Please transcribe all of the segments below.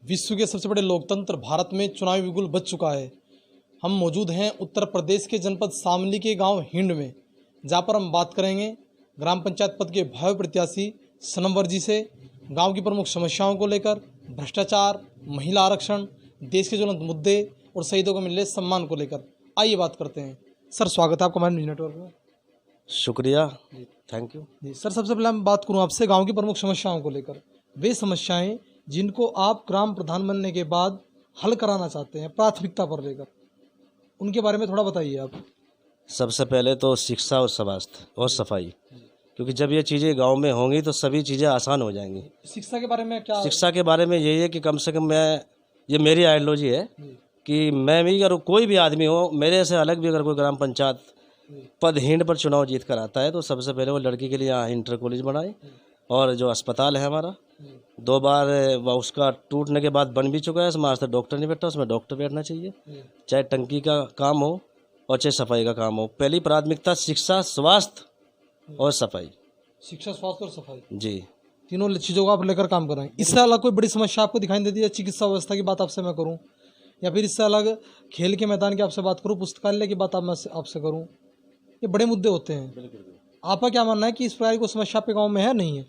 विश्व के सबसे बड़े लोकतंत्र भारत में चुनावी बिगुल बज चुका है। हम मौजूद हैं उत्तर प्रदेश के जनपद शामली के गांव हिंड में, जहां पर हम बात करेंगे ग्राम पंचायत पद के भावी प्रत्याशी सनमवर जी से। गांव की प्रमुख समस्याओं को लेकर, भ्रष्टाचार, महिला आरक्षण, देश के ज्वलंत मुद्दे और शहीदों को मिल रहे सम्मान को लेकर आइए बात करते हैं। सर, स्वागत है आपका हमारे न्यूज़ नेटवर्क में। शुक्रिया, थैंक यू जी सर, सबसे पहले मैं बात करूं आपसे गांव की प्रमुख समस्याओं को लेकर। वे समस्याएं जिनको आप ग्राम प्रधान बनने के बाद हल कराना चाहते हैं प्राथमिकता पर लेकर, उनके बारे में थोड़ा बताइए आप। सबसे पहले तो शिक्षा और स्वास्थ्य और सफाई, क्योंकि जब ये चीज़ें गांव में होंगी तो सभी चीज़ें आसान हो जाएंगी। शिक्षा के बारे में क्या? शिक्षा के बारे में यही है कि कम से कम ये मेरी आइडियोलॉजी है कि मैं भी, अगर कोई भी आदमी हो मेरे से अलग भी, अगर कोई ग्राम पंचायत पद हिंड पर चुनाव जीत कर आता है तो सबसे पहले वो लड़की के लिए यहाँ इंटर कॉलेज बनाए। और जो अस्पताल है हमारा 2 बार उसका टूटने के बाद बन भी चुका है, उसमें आज तक डॉक्टर नहीं बैठा, उसमें डॉक्टर बैठना चाहिए। चाहे टंकी का काम हो और चाहे सफाई का काम हो, पहली प्राथमिकता शिक्षा, स्वास्थ्य और सफाई। शिक्षा, स्वास्थ्य और सफाई, जी, तीनों चीज़ों को आप लेकर काम कर रहे हैं। इससे अलग कोई बड़ी समस्या आपको दिखाई देती है? चिकित्सा व्यवस्था की बात आपसे मैं करूँ, या फिर इससे अलग खेल के मैदान की आपसे बात करूँ, पुस्तकालय की बात आपसे करूँ, ये बड़े मुद्दे होते हैं। आपका क्या मानना है कि इस प्रकार की कोई समस्या आपके गाँव में है, नहीं है?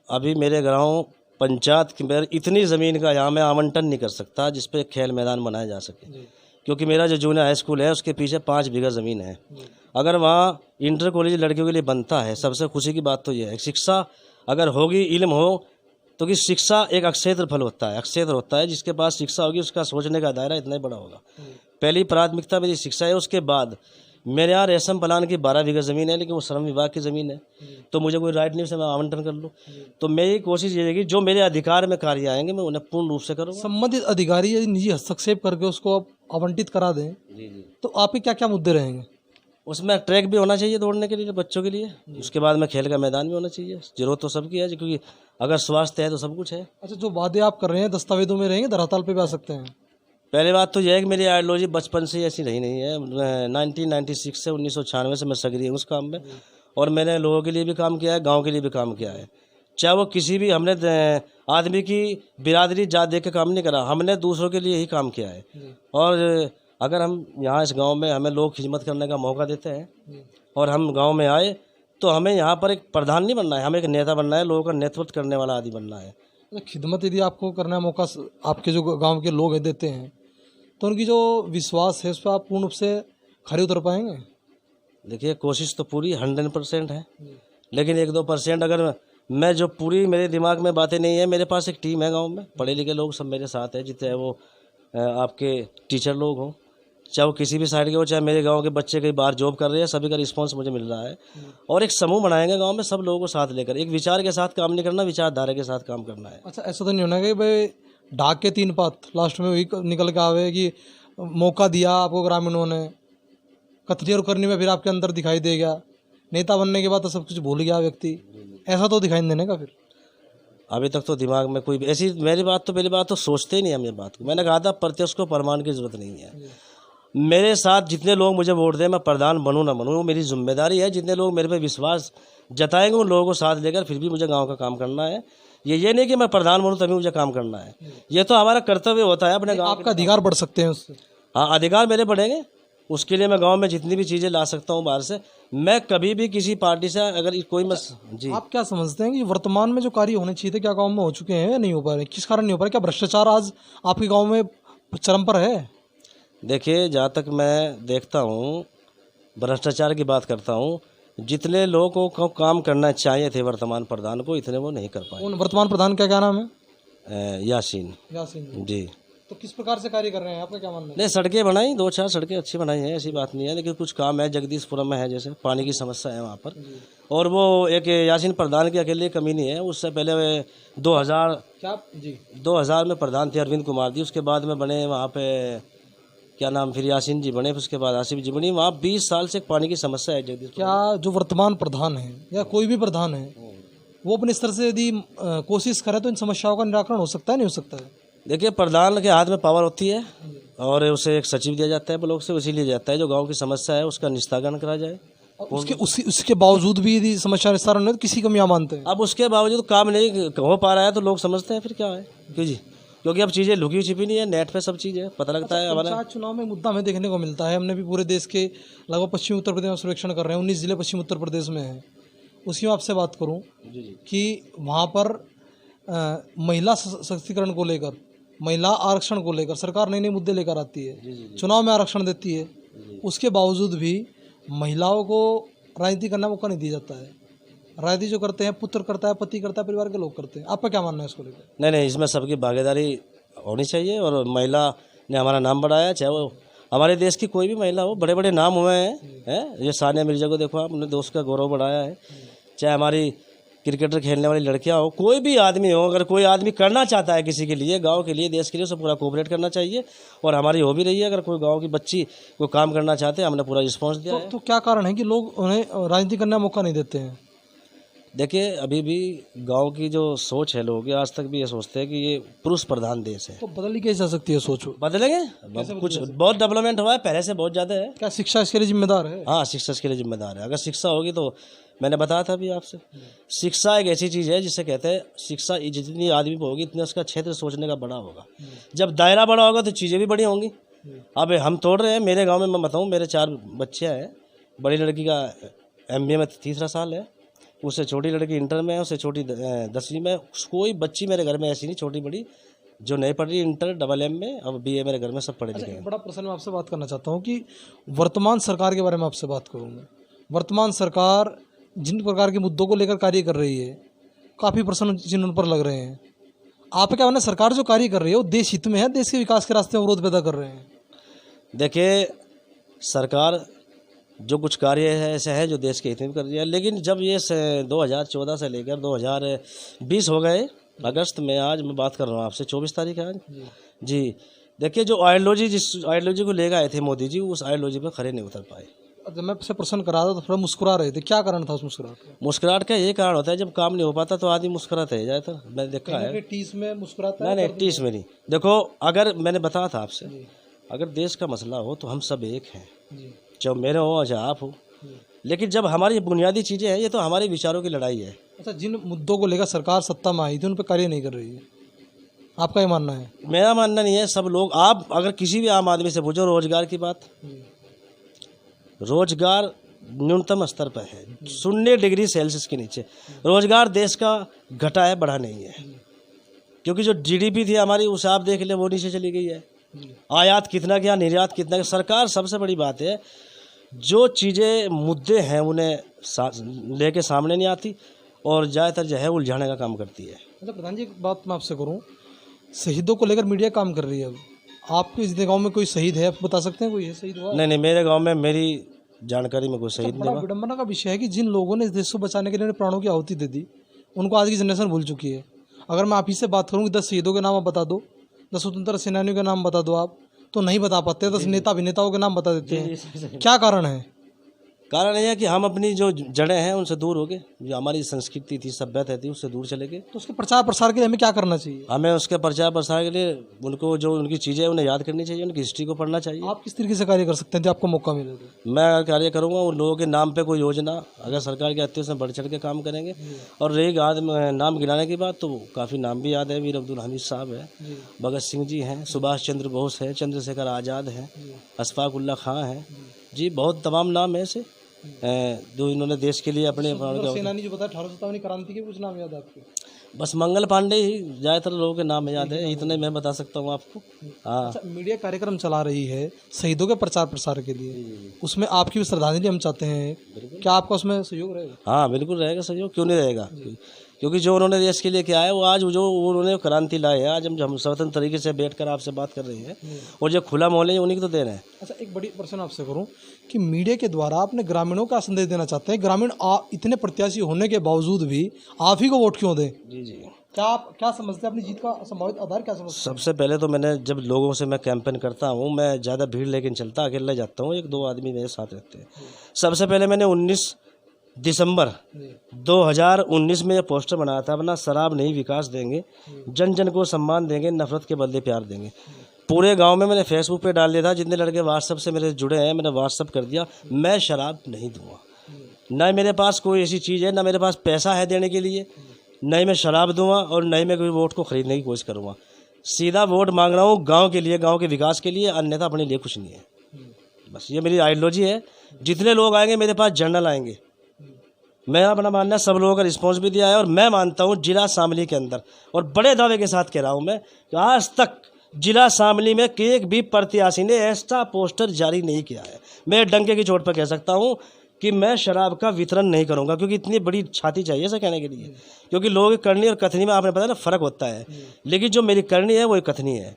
अभी मेरे गांव पंचायत की मेरे इतनी ज़मीन का यहाँ मैं आवंटन नहीं कर सकता जिस पे खेल मैदान बनाया जा सके, क्योंकि मेरा जो जूनियर हाई स्कूल है उसके पीछे 5 बीघा ज़मीन है। अगर वहाँ इंटर कॉलेज लड़कियों के लिए बनता है, सबसे खुशी की बात तो ये है। शिक्षा अगर होगी, इल्म हो, तो कि शिक्षा एक अक्षेत्र फल होता है, अक्षेत्र होता है। जिसके पास शिक्षा होगी उसका सोचने का दायरा इतना ही बड़ा होगा। पहली प्राथमिकता मेरी शिक्षा है। उसके बाद मेरे यहाँ रेशम प्लान की 12 बीघा ज़मीन है, लेकिन वो श्रम विभाग की ज़मीन है, तो मुझे कोई राइट नहीं से मैं आवंटन कर लूँ। तो मेरी कोशिश ये है कि जो मेरे अधिकार में कार्य आएंगे मैं उन्हें पूर्ण रूप से करूँगा। संबंधित अधिकारी यदि निजी हस्तक्षेप करके उसको आप आवंटित करा दें तो आपके क्या क्या मुद्दे रहेंगे? उसमें ट्रैक भी होना चाहिए दौड़ने के लिए बच्चों के लिए। उसके बाद में खेल का मैदान भी होना चाहिए। जरूरत तो सबकी है, क्योंकि अगर स्वास्थ्य है तो सब कुछ है। अच्छा, जो वादे आप कर रहे हैं दस्तावेजों में रहेंगे, धरातल पे भी आ सकते हैं? पहली बात तो यह है कि मेरी आइडियोलॉजी बचपन से ऐसी रही नहीं है। 1996 से 1996 से मैं सक्रिय हूँ उस काम में, और मैंने लोगों के लिए भी काम किया है, गांव के लिए भी काम किया है। चाहे वो किसी भी, हमने आदमी की बिरादरी जात देख के काम नहीं करा, हमने दूसरों के लिए ही काम किया है। और अगर हम यहाँ इस गांव में हमें लोग खिदमत करने का मौका देते हैं और हम गांव में आए तो हमें यहाँ पर एक प्रधान नहीं बनना है, हमें एक नेता बनना है, लोगों का नेतृत्व करने वाला आदमी बनना है। खिदमत यदि आपको करने का मौका आपके जो गांव के लोग देते हैं तो उनकी जो विश्वास है उस पर आप पूर्ण रूप से खरे उतर पाएंगे? देखिए, कोशिश तो पूरी 100% है, लेकिन 1-2% अगर मैं, जो पूरी मेरे दिमाग में बातें नहीं है। मेरे पास एक टीम है गांव में, पढ़े लिखे लोग सब मेरे साथ है, जितने वो आपके टीचर लोग हों, चाहे वो किसी भी साइड के हो, चाहे मेरे गांव के बच्चे कई बार जॉब कर रहे हैं, सभी का रिस्पांस मुझे मिल रहा है। और एक समूह बनाएंगे गांव में, सब लोगों को साथ लेकर। एक विचार के साथ काम नहीं करना, विचारधारा के साथ काम करना है। अच्छा, ऐसा तो नहीं होना कि भाई ढाक के 3 पात लास्ट में वही निकल के आवे कि मौका दिया आपको ग्रामीणों ने, कथनी और करनी में फिर आपके अंदर दिखाई दे गया, नेता बनने के बाद तो सब कुछ भूल गया व्यक्ति, ऐसा तो दिखाई नहीं देने का? फिर अभी तक तो दिमाग में कोई ऐसी, मेरी बात तो, पहली बात तो सोचते ही नहीं हम ये बात को। मैंने कहा था प्रत्यक्ष को प्रमाण की जरूरत नहीं है। मेरे साथ जितने लोग मुझे वोट दें, मैं प्रधान बनूं ना बनूं, वो मेरी जिम्मेदारी है। जितने लोग मेरे पे विश्वास जताएंगे उन लोगों को साथ लेकर फिर भी मुझे गांव का काम करना है। ये नहीं कि मैं प्रधान बनूं तभी मुझे काम करना है, ये तो हमारा कर्तव्य होता है अपने गांव। आपका अधिकार बढ़ सकते हैं उससे? हाँ, अधिकार मेरे बढ़ेंगे। उसके लिए मैं गांव में जितनी भी चीज़ें ला सकता हूँ बाहर से, मैं कभी भी किसी पार्टी से अगर कोई जी। आप क्या समझते हैं कि वर्तमान में जो कार्य होने चाहिए थे क्या गांव में हो चुके हैं या नहीं हो पा रहे? किस कारण नहीं हो पा रहे? क्या भ्रष्टाचार आज आपके गांव में चरम पर है? देखिए, जहाँ तक मैं देखता हूँ, भ्रष्टाचार की बात करता हूँ, जितने लोगों को काम करना चाहिए थे वर्तमान प्रधान को, इतने वो नहीं कर पाए। उन वर्तमान प्रधान का क्या नाम है? यासीन जी। तो किस प्रकार से कार्य कर रहे हैं, आपका क्या मानना है? नहीं, सड़कें बनाई, 2-4 सड़कें अच्छी बनाई हैं, ऐसी बात नहीं है, लेकिन कुछ काम है जगदीशपुरम में है, जैसे पानी की समस्या है वहाँ पर। और वो एक यासीन प्रधान की अकेले कमी नहीं है। उससे पहले 2000 में प्रधान थे अरविंद कुमार जी, उसके बाद में बने वहाँ पे क्या नाम, फिर यासीन जी बने, उसके बाद आसिफ जी बनी। वहाँ 20 साल से पानी की समस्या है जगदीश। क्या जो वर्तमान प्रधान है या कोई भी प्रधान है, वो अपने स्तर से यदि कोशिश करे तो इन समस्याओं का निराकरण हो सकता है, नहीं हो सकता है? देखिए, प्रधान के हाथ में पावर होती है और उसे एक सचिव दिया जाता है ब्लॉक से, इसीलिए जाता है जो गांव की समस्या है उसका निस्तारण करा जाए। उसके बावजूद भी यदि समस्या निस्तारण नहीं तो किसी कमियां मानते हैं। अब उसके बावजूद काम नहीं हो पा रहा है तो लोग समझते हैं फिर क्या है, क्यों जी। क्योंकि अब चीज़ें लुकी छिपी नहीं है, नेट पे सब चीज़ है, पता लगता है हमारा। पंचायत चुनाव में मुद्दा हमें देखने को मिलता है, हमने भी पूरे देश के लगभग पश्चिमी उत्तर प्रदेश में सर्वेक्षण कर रहे हैं, 19 जिले पश्चिमी उत्तर प्रदेश में हैं। उसकी मैं आपसे बात करूं जी जी कि वहाँ पर महिला सशक्तिकरण को लेकर, महिला आरक्षण को लेकर सरकार नए नए मुद्दे लेकर आती है, चुनाव में आरक्षण देती है, उसके बावजूद भी महिलाओं को राजनीति करने का मौका नहीं दिया जाता है। राजनीति जो करते हैं पुत्र करता है, पति करता है, परिवार के लोग करते हैं। आपका क्या मानना है इसको लेकर? नहीं, इसमें सबकी भागीदारी होनी चाहिए और महिला ने हमारा नाम बढ़ाया, चाहे वो हमारे देश की कोई भी महिला हो, बड़े बड़े नाम हुए हैं। ये सानिया मिर्जा को देखो, आपने देश का गौरव बढ़ाया है। चाहे हमारी क्रिकेटर खेलने वाली लड़कियां हो, कोई भी आदमी हो, अगर कोई आदमी करना चाहता है किसी के लिए, गांव के लिए, देश के लिए, उसे पूरा कोऑपरेट करना चाहिए और हमारी हो भी रही है। अगर कोई गांव की बच्ची कोई काम करना चाहते हैं, हमने पूरा रिस्पॉन्स दिया है। तो क्या कारण है कि लोग उन्हें राजनीति करने का मौका नहीं देते हैं? देखिए, अभी भी गांव की जो सोच है, लोग आज तक भी ये सोचते हैं कि ये पुरुष प्रधान देश है। तो बदली कैसे जा सकती है सोच? बदलेंगे, कुछ बहुत डेवलपमेंट हुआ है, पहले से बहुत ज़्यादा है। क्या शिक्षा इसके लिए जिम्मेदार है? हाँ, शिक्षा इसके लिए जिम्मेदार है। अगर शिक्षा होगी तो मैंने बताया था अभी आपसे, शिक्षा एक ऐसी चीज़ है जिसे कहते हैं, शिक्षा जितनी आदमी पर होगी इतना उसका क्षेत्र सोचने का बड़ा होगा। जब दायरा बड़ा होगा तो चीज़ें भी बड़ी होंगी। अब हम तोड़ रहे हैं, मेरे गाँव में मैं बताऊँ, मेरे 4 बच्चे हैं। बड़ी लड़की का MBA में 3रा साल है, उससे छोटी लड़की इंटर में है, उससे छोटी 10वीं में। कोई बच्ची मेरे घर में ऐसी नहीं, छोटी बड़ी, जो नहीं पढ़ रही इंटर, MM में, अब BA मेरे घर में सब पढ़े लिखे हैं। बड़ा प्रश्न मैं आपसे बात करना चाहता हूँ कि वर्तमान सरकार के बारे में आपसे बात करूँगा। वर्तमान सरकार जिन प्रकार के मुद्दों को लेकर कार्य कर रही है, काफ़ी प्रश्न चिन्ह उन पर लग रहे हैं। आप क्या मानना, सरकार जो कार्य कर रही है वो देश हित में है, देश के विकास के रास्ते में अवरोध पैदा कर रहे हैं? देखिए, सरकार जो कुछ कार्य है ऐसे है जो देश के हित में कर रही है, लेकिन जब ये 2014 से लेकर 2020 हो गए, अगस्त में, आज मैं बात कर रहा हूँ आपसे, 24 तारीख है आज जी। देखिए, जो आइडियोलॉजी, जिस आइडियोलॉजी को लेकर आए थे मोदी जी, उस आइडियोलॉजी पर खड़े नहीं उतर पाए। जब मैं आपसे प्रश्न करा था तो थोड़ा मुस्कुरा रहे थे, क्या कारण था उस मुस्कुराहट का? मुस्कुराहट का ये कारण होता है, जब काम नहीं हो पाता तो आदमी मुस्कुराता है जाए, तो मैंने देखा है। टीस में मुस्कुराता है? नहीं, टीस में नहीं। देखो, अगर मैंने बताया था आपसे, अगर देश का मसला हो तो हम सब एक हैं, चाहे मेरे हो चाहे आप हो। लेकिन जब हमारी बुनियादी चीज़ें हैं, ये तो हमारे विचारों की लड़ाई है। अच्छा, जिन मुद्दों को लेकर सरकार सत्ता में आई थी उन पर कार्य नहीं कर रही है, आपका ये मानना है? मेरा मानना नहीं है, सब लोग, आप अगर किसी भी आम आदमी से पूछो रोजगार की बात, रोजगार न्यूनतम स्तर पर है, 0 डिग्री सेल्सियस के नीचे। रोजगार देश का घटा है, बढ़ा नहीं है। क्योंकि जो GDP थी हमारी, उसे आप देख ले, वो नीचे चली गई है। आयात कितना किया, निर्यात कितना किया। सरकार, सबसे बड़ी बात है, जो चीज़ें मुद्दे हैं उन्हें लेके सामने नहीं आती और ज़्यादातर जो है उलझाने का काम करती है। अच्छा प्रधान जी, एक बात मैं आपसे करूं, शहीदों को लेकर मीडिया काम कर रही है। अब आपके इस गांव में कोई शहीद है, आप बता सकते हैं कोई है शहीद हुआ? नहीं, मेरे गांव में मेरी जानकारी में कोई शहीद नहीं हुआ। विडंबना का विषय है कि जिन लोगों ने इस देश को बचाने के लिए प्राणों की आहुति दे दी, उनको आज की जनरेशन भूल चुकी है। अगर मैं आप ही से बात करूँ कि 10 शहीदों के नाम आप बता दो, 10 स्वतंत्र सेनानियों के नाम बता दो, आप तो नहीं बता पाते। 10 नेता अभिनेताओं के नाम बता देते हैं। क्या कारण है? कारण यह है कि हम अपनी जो जड़ें हैं उनसे दूर हो गए, जो हमारी संस्कृति थी, सभ्यता थी, उससे दूर चले गए। तो उसके प्रचार प्रसार के लिए हमें क्या करना चाहिए? हमें उसके प्रचार प्रसार के लिए उनको, जो उनकी चीज़ें उन्हें याद करनी चाहिए, उनकी हिस्ट्री को पढ़ना चाहिए। आप किस तरीके से कार्य कर सकते हैं जो आपको मौका मिले तो? मैं कार्य करूँगा उन लोगों के नाम पे कोई योजना, अगर सरकार के आती है उसमें बढ़ चढ़ के काम करेंगे। और रही नाम गिनाने की बात, तो काफ़ी नाम भी याद है। वीर अब्दुल हमीद साहब है, भगत सिंह जी हैं, सुभाष चंद्र बोस है, चंद्रशेखर आज़ाद हैं, अशफाक उल्लाह खां हैं जी। बहुत तमाम नाम है ऐसे जो इन्होंने देश के लिए अपने सेनानी जो बताया 1857 क्रांति के, कुछ नाम याद है आपको? बस मंगल पांडे ही ज़्यादातर लोगों के नाम याद है, इतने मैं बता सकता हूँ आपको। हाँ। अच्छा, मीडिया कार्यक्रम चला रही है शहीदों के प्रचार प्रसार के लिए, उसमें आपकी भी श्रद्धांजलि हम चाहते हैं, क्या आपका उसमें सहयोग रहेगा? हाँ, बिल्कुल रहेगा सहयोग, क्यों नहीं रहेगा। क्योंकि जो उन्होंने देश के लिए किया है, वो आज जो उन्होंने क्रांति लाए है, आज हम स्वतंत्र तरीके से बैठकर आपसे बात कर रहे हैं, और जो खुला माहौल है उन्हीं की तो देन है। अच्छा, एक बड़ी प्रश्न आपसे करूं कि मीडिया के द्वारा अपने ग्रामीणों का संदेश देना चाहते हैं, ग्रामीण इतने प्रत्याशी होने के बावजूद भी आप ही को वोट क्यों दें? जी, क्या आप क्या समझते हैं, अपनी जीत का संभावित आधार क्या समझते हैं? सबसे पहले तो मैंने, जब लोगों से मैं कैंपेन करता हूँ, मैं ज़्यादा भीड़ लेकिन चलता, अकेले जाता हूँ, 1-2 आदमी मेरे साथ रहते हैं। सबसे पहले मैंने 19 दिसंबर 2019 में यह पोस्टर बनाया था, अपना शराब नहीं विकास देंगे, जन जन को सम्मान देंगे, नफरत के बदले प्यार देंगे। पूरे गांव में मैंने फेसबुक पे डाल दिया था, जितने लड़के व्हाट्सएप से मेरे जुड़े हैं, मैंने व्हाट्सएप कर दिया, मैं शराब नहीं दूंगा। न मेरे पास कोई ऐसी चीज़ है, ना मेरे पास पैसा है देने के लिए, न ही मैं शराब दूंगा, और न ही मैं कोई वोट को खरीदने की कोशिश करूँगा। सीधा वोट मांग रहा हूँ गांव के लिए, गांव के विकास के लिए, अन्यथा अपने लिए कुछ नहीं है। बस ये मेरी आइडियोलॉजी है। जितने लोग आएंगे मेरे पास जनरल आएंगे। मैं अपना मानना सब लोगों का रिस्पॉन्स भी दिया है और मैं मानता हूँ जिला शामली के अंदर, और बड़े दावे के साथ कह रहा हूँ मैं कि आज तक जिला शामली में एक भी प्रत्याशी ने ऐसा पोस्टर जारी नहीं किया है। मैं डंके की चोट पर कह सकता हूँ कि मैं शराब का वितरण नहीं करूँगा, क्योंकि इतनी बड़ी छाती चाहिए ऐसा कहने के लिए, क्योंकि लोगों की करनी और कथनी में आपने पता ना फ़र्क होता है। लेकिन जो मेरी करनी है वो कथनी है।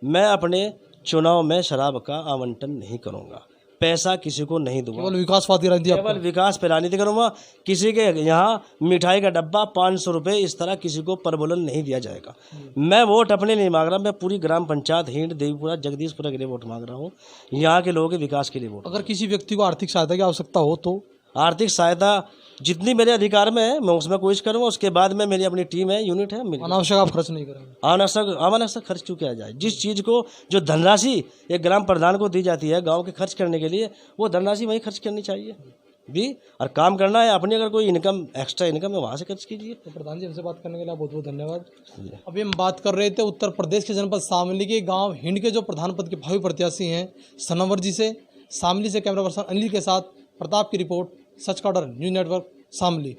मैं अपने चुनाव में शराब का आवंटन नहीं करूँगा, पैसा किसी को नहीं दूंगा, केवल विकासवादी राजनीति केवल विकास पे राजनीति करूँगा। किसी के यहाँ मिठाई का डब्बा 500 रुपये इस तरह किसी को प्रबोलन नहीं दिया जाएगा। मैं वोट अपने नहीं मांग रहा, मैं पूरी ग्राम पंचायत हिंड देवीपुरा जगदीशपुरा के लिए वोट मांग रहा हूँ, यहाँ के लोगों के विकास के लिए वोट। अगर किसी व्यक्ति को आर्थिक सहायता की आवश्यकता हो तो आर्थिक सहायता जितनी मेरे अधिकार में है मैं उसमें कोशिश करूँगा। उसके बाद में मेरी अपनी टीम है, यूनिट है, मेरी अनावश्यक आप खर्च नहीं करेंगे। अनावश्यक खर्च क्यों किया जाए? जिस चीज़ को जो धनराशि एक ग्राम प्रधान को दी जाती है गांव के खर्च करने के लिए, वो धनराशि वहीं खर्च करनी चाहिए भी। और काम करना है अपनी, अगर कोई इनकम एक्स्ट्रा इनकम है वहाँ से खर्च कीजिए। तो प्रधान जी हमसे बात करने के लिए बहुत बहुत धन्यवाद। अभी हम बात कर रहे थे उत्तर प्रदेश के जनपद शामली के गाँव हिंड के जो प्रधान पद के भावी प्रत्याशी हैं सनवर जी से। शामली से कैमरा पर्सन अनिल के साथ प्रताप की रिपोर्ट, सच का डर न्यूज़ नेटवर्क शामली।